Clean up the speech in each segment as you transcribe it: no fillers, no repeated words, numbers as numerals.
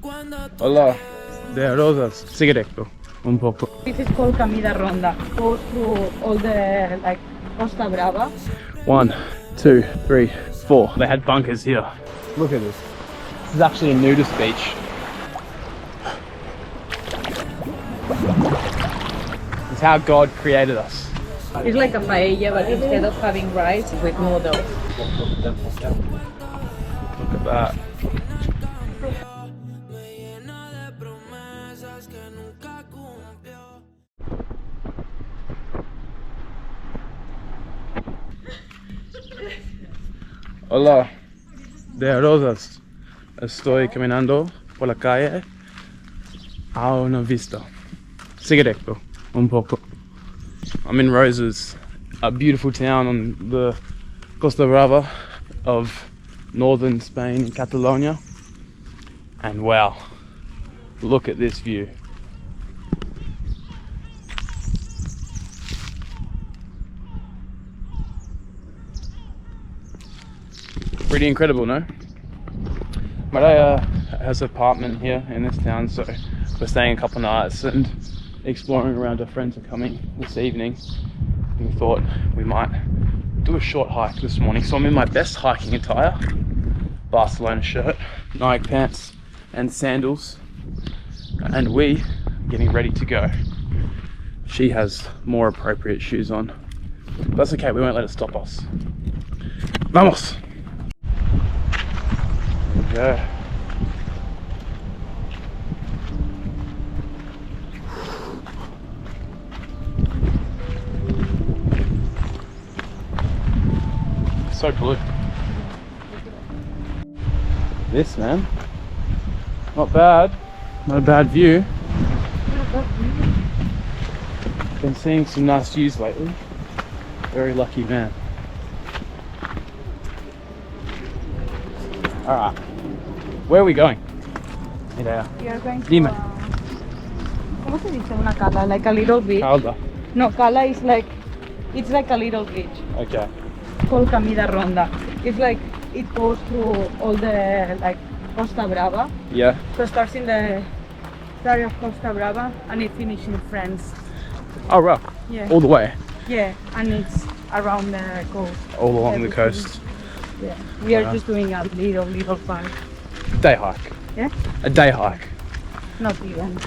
Hola, de rosas, cigaretto, un poco. This is called Cami de Ronda. Goes through all the like Costa Brava. 1, 2, 3, 4. They had bunkers here. Look at this. This is actually a nudist beach. It's how God created us. It's like a paella, but instead of having rice with noodles. Look at that. Hola, de rosas. Estoy caminando por la calle a una vista. Cigaretto, un poco. I'm in Roses, a beautiful town on the Costa Brava of northern Spain, Catalonia. And wow, look at this view. Pretty incredible, no? Mireia has an apartment here in this town, so we're staying a couple nights and exploring around. Our friends are coming this evening, and we thought we might do a short hike this morning. So I'm in my best hiking attire, Barcelona shirt, Nike pants and sandals, and we are getting ready to go. She has more appropriate shoes on. That's okay, we won't let it stop us. Vamos! There we go. So blue. This, man, not bad. Not a bad view. Been seeing some nice views lately. Very lucky man. Alright, where are we going? Mireia. We are going to. Dime. ¿Cómo se dice una cala? Like a little beach. Cala. No, cala is like, it's like a little beach. Okay. Called Cami de Ronda. It's like it goes through all the like Costa Brava. Yeah. So it starts in the area of Costa Brava and it finishes in France. Oh, right. Yeah. All the way. Yeah, and it's around the coast. All along the Everything. coast. Yeah. We are Wow. just doing a little part. Day hike. Yeah? A day hike. Not even.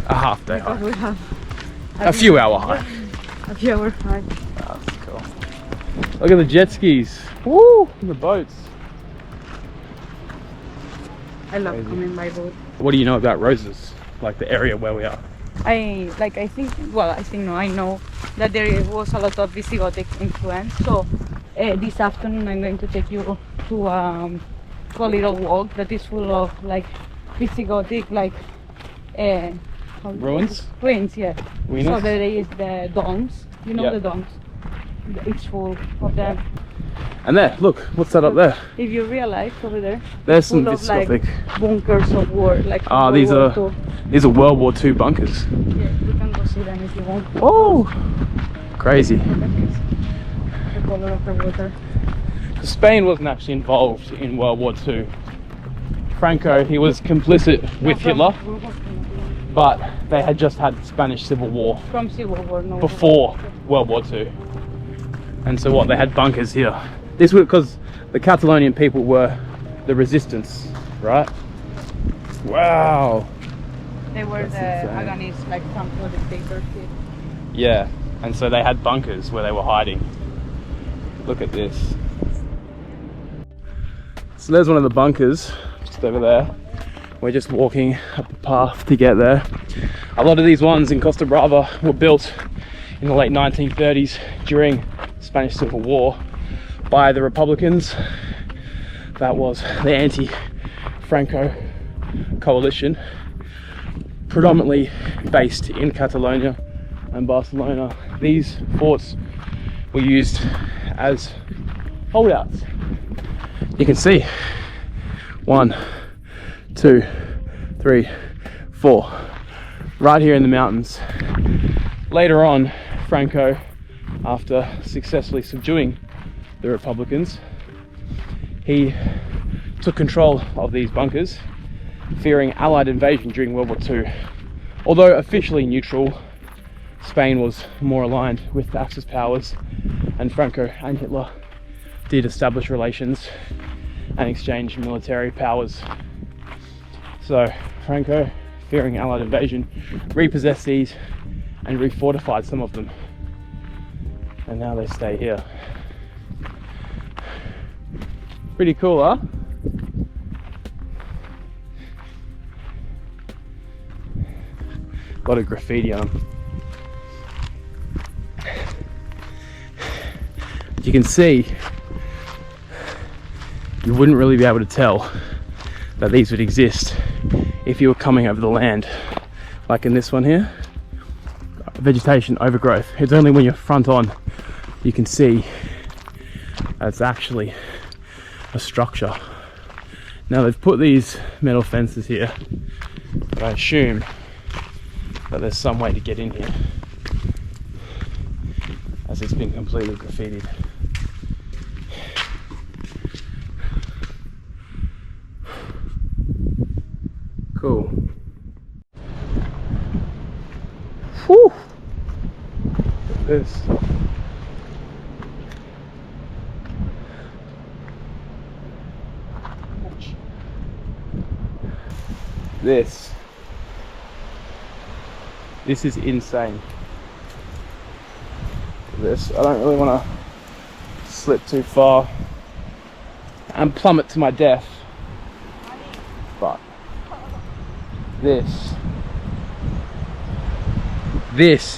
A half day Because hike. we have A few hour hike. a few hour hike. Oh, that's cool. Look at the jet skis. Woo! The boats. I love Crazy. coming by boat. What do you know about Roses? Like the area where we are? I know that there was a lot of Visigothic influence. So this afternoon I'm going to take you to a little walk that is full of like Visigothic Ruins? Ruins, yeah. Ruins? So there is the domes. You know Yep. the domes. It's full of them. And there, look, what's that up there? If you realize over there, There's some full of like Visigothic. bunkers of war, like Ah, from these World War are World War II bunkers. II. Yeah, we can go see them if you want. Oh, crazy. The color of the water. Spain wasn't actually involved in World War II. Franco, he was complicit with Hitler, but they had just had the Spanish Civil War From Civil War, no. before World War II. And so what, they had bunkers here. This was because the Catalonian people were the resistance, right? Wow. They were That's the insane. agonists, like Franco dictatorship. Yeah, and so they had bunkers where they were hiding. Look at this. So there's one of the bunkers, just over there. We're just walking up the path to get there. A lot of these ones in Costa Brava were built in the late 1930s during the Spanish Civil War by the Republicans. That was the anti-Franco coalition, predominantly based in Catalonia and Barcelona. These forts were used as holdouts. You can see 1, 2, 3, 4 right here in the mountains. Later on, Franco, after successfully subduing the Republicans, he took control of these bunkers fearing Allied invasion during World War II. Although officially neutral, Spain was more aligned with the Axis powers, and Franco and Hitler did establish relations and exchange military powers. So Franco, fearing Allied invasion, repossessed these and refortified some of them, and now they stay here. Pretty cool, huh? A lot of graffiti on them. You can see, you wouldn't really be able to tell that these would exist if you were coming over the land. Like in this one here, vegetation overgrowth. It's only when you're front on you can see that it's actually a structure. Now they've put these metal fences here, but I assume that there's some way to get in here, as it's been completely graffitied. Cool. Whew. Look at this. This is insane. This, I don't really want to slip too far and plummet to my death, but this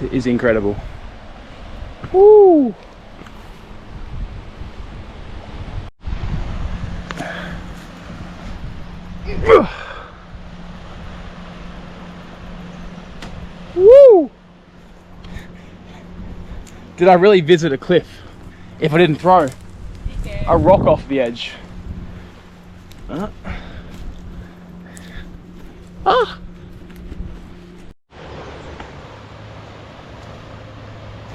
is incredible. Woo! Woo! Did I really visit a cliff if I didn't throw a rock off the edge? Ah!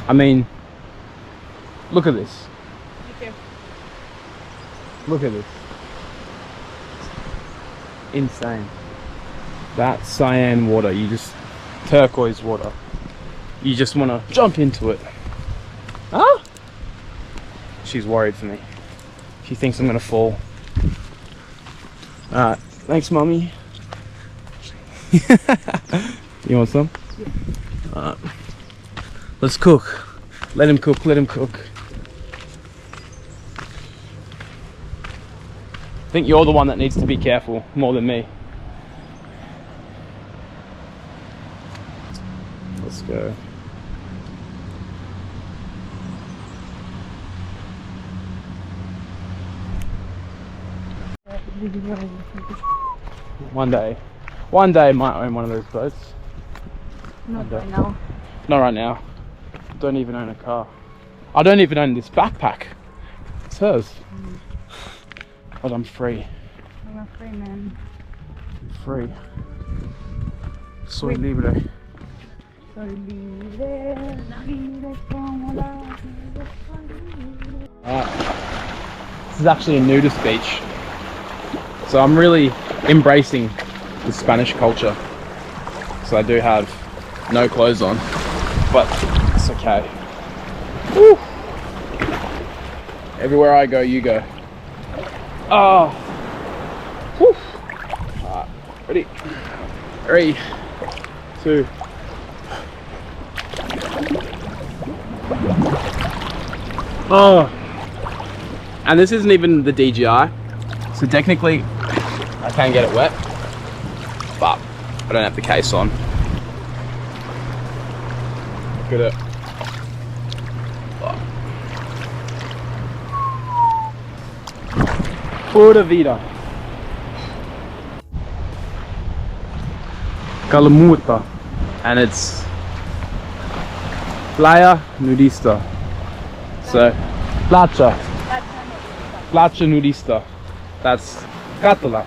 I mean, look at this. Look at this. Insane. That cyan water, turquoise water. You just want to jump into it. Huh? She's worried for me. She thinks I'm gonna fall. Alright, thanks mummy. You want some? Yeah. Let's cook. Let him cook, let him cook. I think you're the one that needs to be careful more than me. Let's go. One day I might own one of those boats. Not right now. Not right now. I don't even own a car. I don't even own this backpack. It's hers. But I'm free. I'm a free man. I'm free. Soy libre. Soy libre, libre como la vida. This is actually a nudist beach. So I'm really embracing the Spanish culture. So I do have no clothes on, but it's okay. Woo. Everywhere I go, you go. Oh. Woo. Alright, ready? 3, 2. Oh. And this isn't even the DJI. So technically, I can get it wet, but I don't have the case on. Look at it. Pura vida. Cala, and it's Playa Nudista. So, Platja. Platja Nudista. That's Catalan.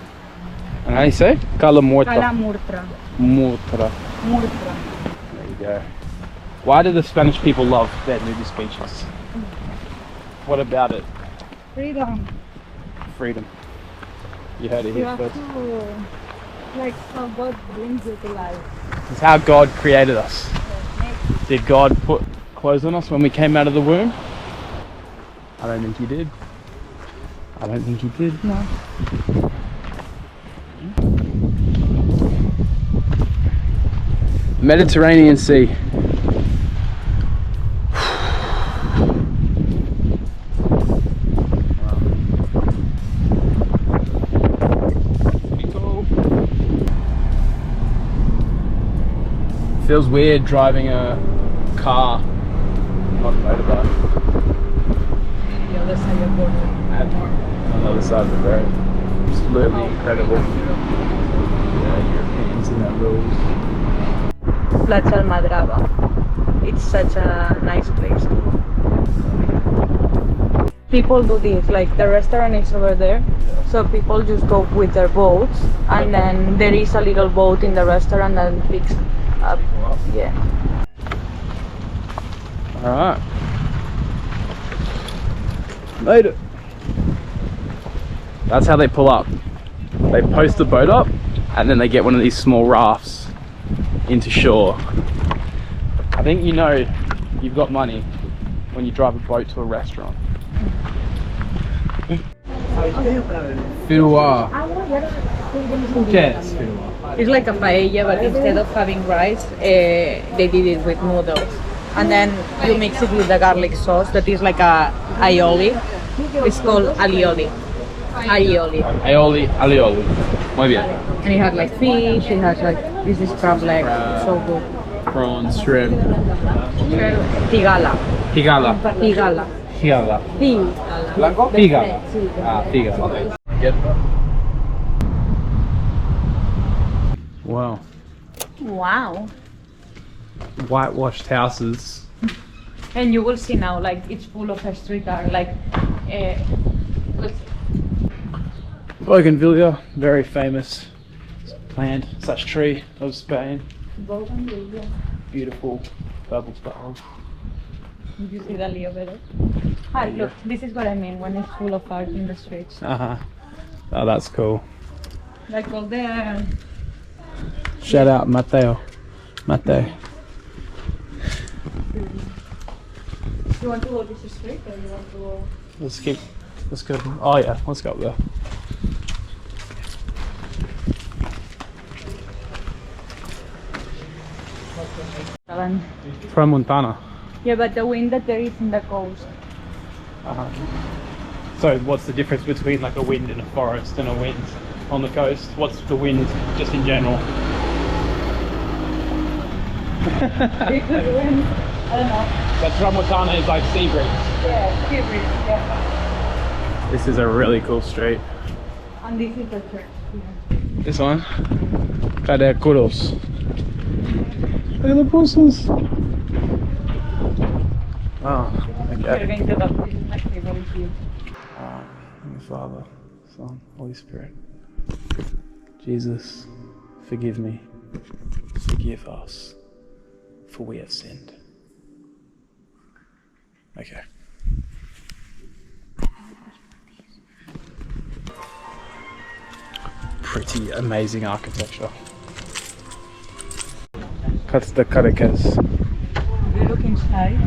And how do you say? Cala Murtra. Murtra. Murtra. There you go. Why do the Spanish people love their nudist beaches? What about it? Freedom. Freedom. You heard it here first. Like how God brings you to life. It's how God created us. Did God put clothes on us when we came out of the womb? I don't think he did. I don't think he did. No. Mediterranean Sea. Feels weird driving a car, not a motorbike. The other side of the border. On the other side of the road. Absolutely incredible. Yeah, Europeans and their rules. Platja Brava. It's such a nice place. People do this, like the restaurant is over there, so people just go with their boats, and then there is a little boat in the restaurant that picks up. Yeah. Alright. Made it. That's how they pull up. They post the boat up and then they get one of these small rafts into shore. I think you know you've got money when you drive a boat to a restaurant. Fidueà. Yes, Fidueà. It's like a paella, but instead of having rice, they did it with noodles. And then you mix it with the garlic sauce that is like a aioli. It's called alioli. Aioli. Aioli, alioli. Muy bien. And it has like fish, it has like, this is crab leg, so good. Prawns, shrimp. Tigala. Higala. Tigala. Higala. Blanco? Figala. Ah, figala. Get that. Wow. Wow. Whitewashed houses. And you will see now, like, it's full of street art, like, Bougainvillea, very famous plant, such tree of Spain. Bougainvillea. Beautiful purple flowers. You see the Leo better? Ah, look, this is what I mean when it's full of art in the streets. Uh-huh. Oh, that's cool. Like all the... Shout out Mateo. Mateo. You want to go this street or you want to go... Let's go. Oh yeah, let's go up there. Tramontana. Yeah, but the wind that there is in the coast. Uh-huh. So what's the difference between like a wind in a forest and a wind on the coast? What's the wind just in general? Big wind. I don't know. But Tramontana is like sea breeze. Yeah, sea breeze, yeah. This is a really cool street. And this is the church. This one? Cadaqués. Look at the buses. Oh, We're okay. going to the... This is my favorite view. Father, Son, Holy Spirit. Jesus, forgive me. Forgive us, for we have sinned. Okay. Pretty amazing architecture. Costa Cadaqués. We look inside.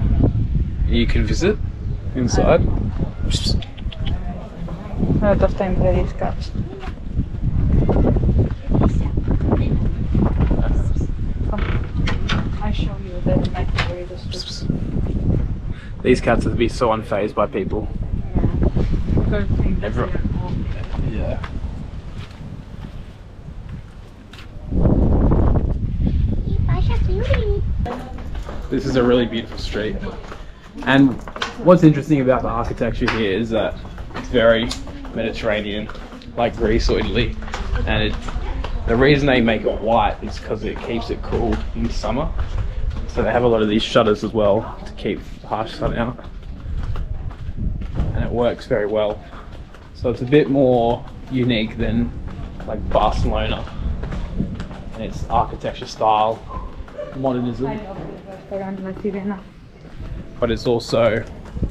You can visit inside. A lot of time for these cats. Come, I show you the my favorite street. These cats would be so unfazed by people. Because I think that they are Everyone. cool. Yeah. This is a really beautiful street. And what's interesting about the architecture here is that it's very Mediterranean, like Greece or Italy. And the reason they make it white is because it keeps it cool in summer. So they have a lot of these shutters as well to keep harsh sun out. And it works very well. So it's a bit more unique than like Barcelona and its architecture style, modernism. I love this restaurant, La Sirena. But it's also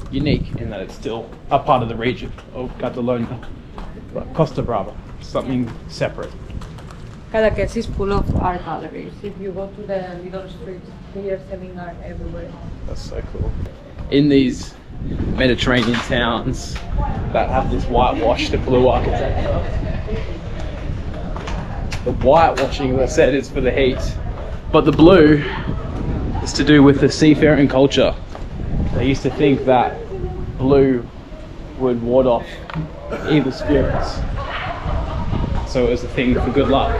unique in that it's still a part of the region of Catalonia, but Costa Brava, something separate. Cadaqués is full of art galleries. If you go to the little streets, they are selling art everywhere. That's so cool. In these Mediterranean towns that have this whitewash to blue architecture, the whitewashing, as I said, is for the heat, but the blue is to do with the seafaring culture. They used to think that blue would ward off evil spirits, so it was a thing for good luck.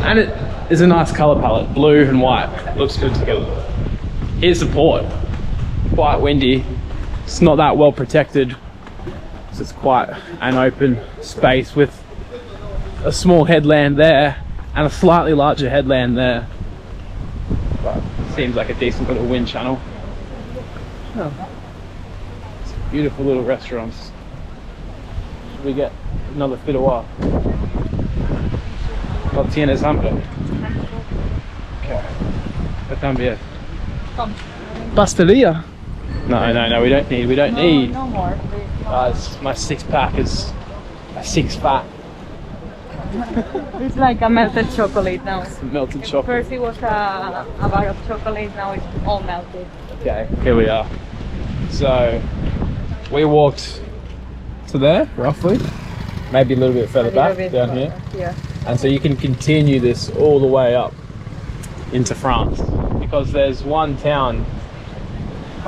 And it is a nice colour palette, blue and white, looks good together. Here's the port, quite windy, it's not that well protected, so it's quite an open space with a small headland there and a slightly larger headland there, but seems like a decent little wind channel. Oh. Beautiful little restaurants. Should we get another Fidueà? No tienes hambre? Okay. ¿Qué también? Pastelería? No, we don't need. No more, please. Guys, my six pack is a six pack. It's like a melted chocolate now. It's melted chocolate. First it was a bar of chocolate, now it's all melted. Okay, here we are. So, we walked to there, roughly. Maybe a little bit further back, down here. Yeah. And so you can continue this all the way up into France, because there's one town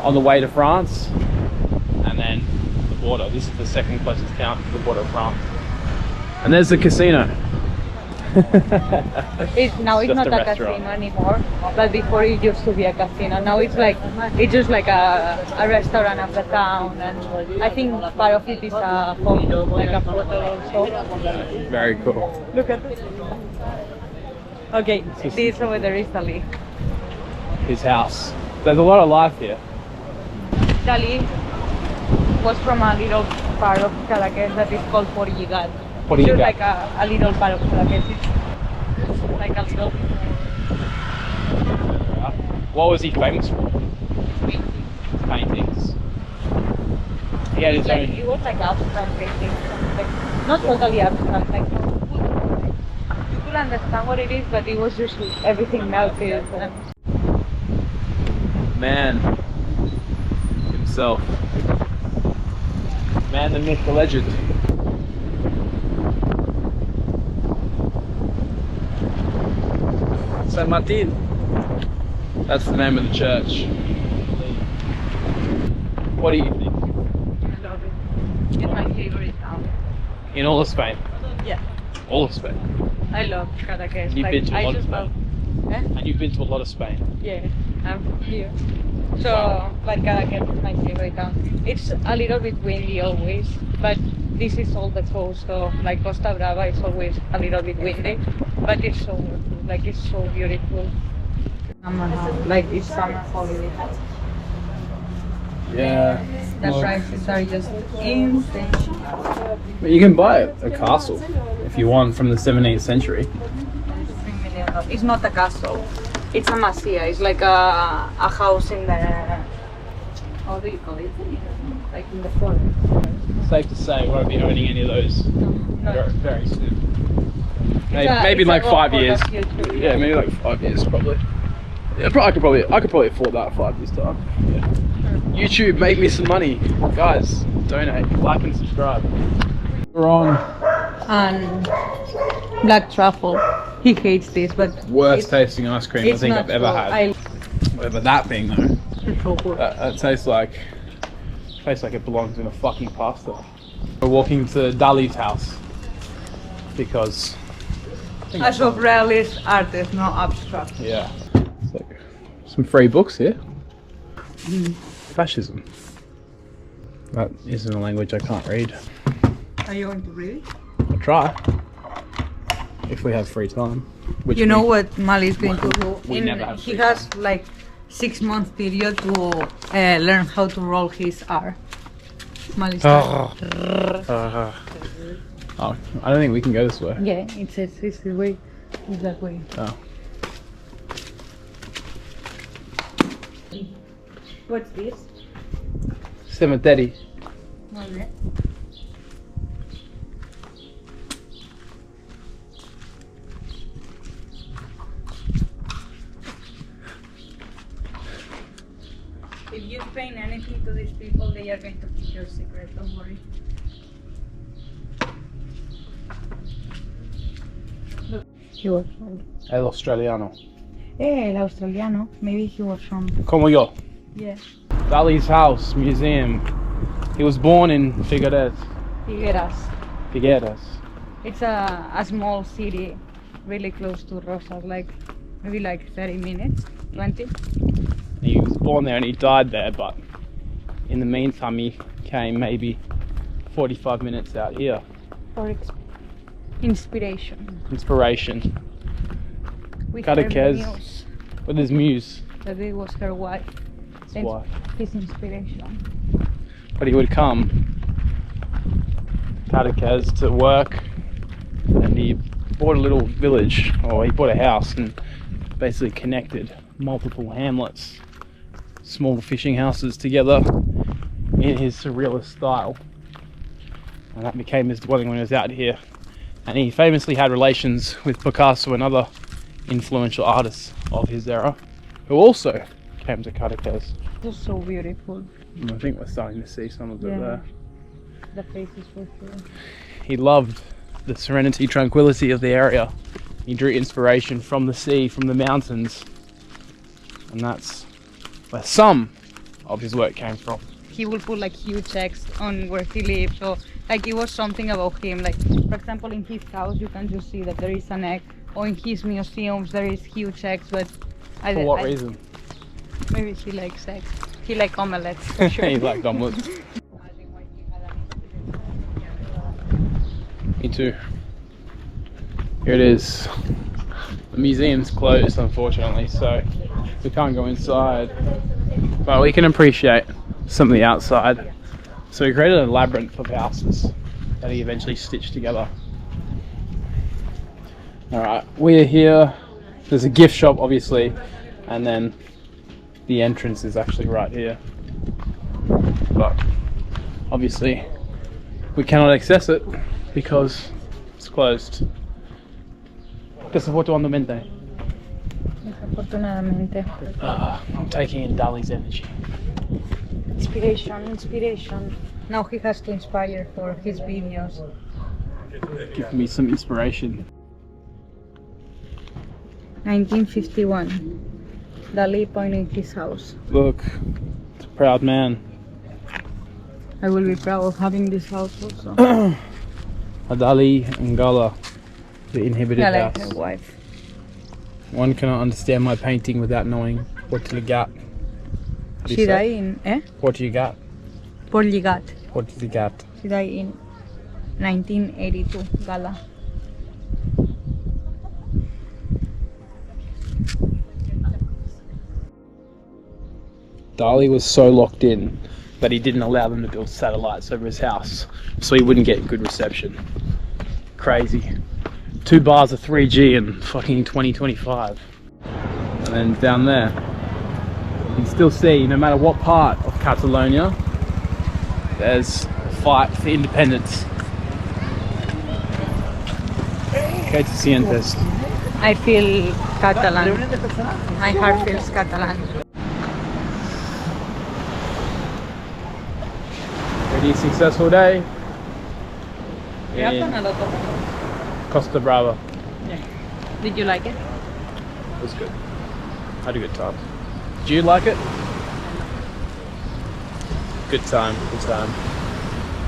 on the way to France and then the border. This is the second closest town to the border of France. And there's the casino. It's not a restaurant. casino anymore, but before it used to be a casino. Now it's just like a restaurant of the town, and I think part of it is a hotel, like a hotel also. Very cool. Look at this. Okay, this over there is Dalî. His house. There's a lot of life here. Dalî was from a little part of Cadaqués that is called Portugal. It's just like a little part of Cadaqués. It's like a little. What was he famous for? Paintings. He had his own. It was like abstract painting, not totally abstract, like you could understand what it is, but it was just everything melted. And Man himself. Man, the myth, the legend. Saint Martin. That's the name of the church. What do you think? I love it. It's my favorite town. In all of Spain? Yeah. All of Spain? I love Cadaqués. You've been to a lot of Spain? love. And you've been to a lot of Spain? Yeah, I'm from here. So, but Cadaqués is my favorite town. It's a little bit windy always, but this is all the coast, so like Costa Brava is always a little bit windy, but it's so worth it. Like it's so beautiful. Like it's summer holiday. Yeah. The prices are just insane. But you can buy a castle if you want from the 17th century. $3 million. It's not a castle. It's a masía. It's like a house in the, how do you call it? Like in the forest. Safe to say, we won't be owning any of those No. very soon. It's Maybe in like a 5 road for years. the future, Yeah, maybe like 5 years probably. Yeah, I could probably afford that 5 years time. Yeah. YouTube, make me some money, guys. Donate, like and subscribe. We're on And black truffle. He hates this, but worst tasting ice cream I it's think not I've ever true. had. Whatever that thing though, It's so good. that tastes like it belongs in a fucking pasta. We're walking to Dalí's house because As of realist artist, no abstract. yeah, it's like some free books here. Fascism. That isn't a language I can't read. Are you going to read it? I'll try if we have free time. Which You know we- what Mali is going to do? We never have He free has like 6 month period to learn how to roll his R. Mali's Oh, I don't think we can go this way. Yeah, it says it's the way. It's that way. Oh. What's this? 7:30. Okay. explain anything to these people, they are going to keep your secret, don't worry. Look, he was from... El Australiano. El Australiano, maybe he was from... Como yo. Yeah. Dalí's house, museum. He was born in Figueres. Figueras. It's a small city, really close to Rosas, like maybe like 30 minutes, 20. He was born there and he died there, but in the meantime he came maybe 45 minutes out here. For inspiration. With Cadaqués, her muse. with his muse. That it was her wife. His wife. His inspiration. But he would come Cadaqués to work, and he bought a little village, or he bought a house and basically connected multiple hamlets, small fishing houses together in his surrealist style, and that became his dwelling when he was out here. And he famously had relations with Picasso and other influential artists of his era, who also came to Cadaqués. Just so beautiful. And I think we're starting to see some of it there. The faces for sure. He loved the serenity, tranquility of the area. He drew inspiration from the sea, from the mountains, and that's where some of his work came from. He would put like huge X on where he lived, so like it was something about him. Like for example, in his house you can just see that there is an egg, or in his museums there is huge X. But For what reason? Maybe he likes eggs. He likes omelettes for sure. He liked omelets. Me too. Here it is. The museum's closed, unfortunately, so we can't go inside, but we can appreciate some of the outside. So he created a labyrinth of houses that he eventually stitched together. Alright, we're here. There's a gift shop, obviously, and then the entrance is actually right here. But obviously we cannot access it because it's closed. Desafortunadamente. Desafortunadamente. I'm taking in Dalí's energy. Inspiration. Now he has to inspire for his videos. Give me some inspiration. 1951. Dalí pointing his house. Look, it's a proud man. I will be proud of having this house also. Dalí and Cala, the inhabited Cala, house. her wife. One cannot understand my painting without knowing what you got. She died in, What you got? Por Lligat. What you got? She died in 1982, Cala. Dalí was so locked in that he didn't allow them to build satellites over his house, so he wouldn't get good reception. Crazy. 2 bars of 3G in fucking 2025. And then down there, you can still see, no matter what part of Catalonia, there's a fight for independence. Que te sientes? I feel Catalan. My heart feels Catalan. Pretty successful day Yeah, in Costa Brava. Did you like it? It was good. I had a good time. Did you like it? Good time.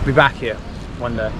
Be back here one day.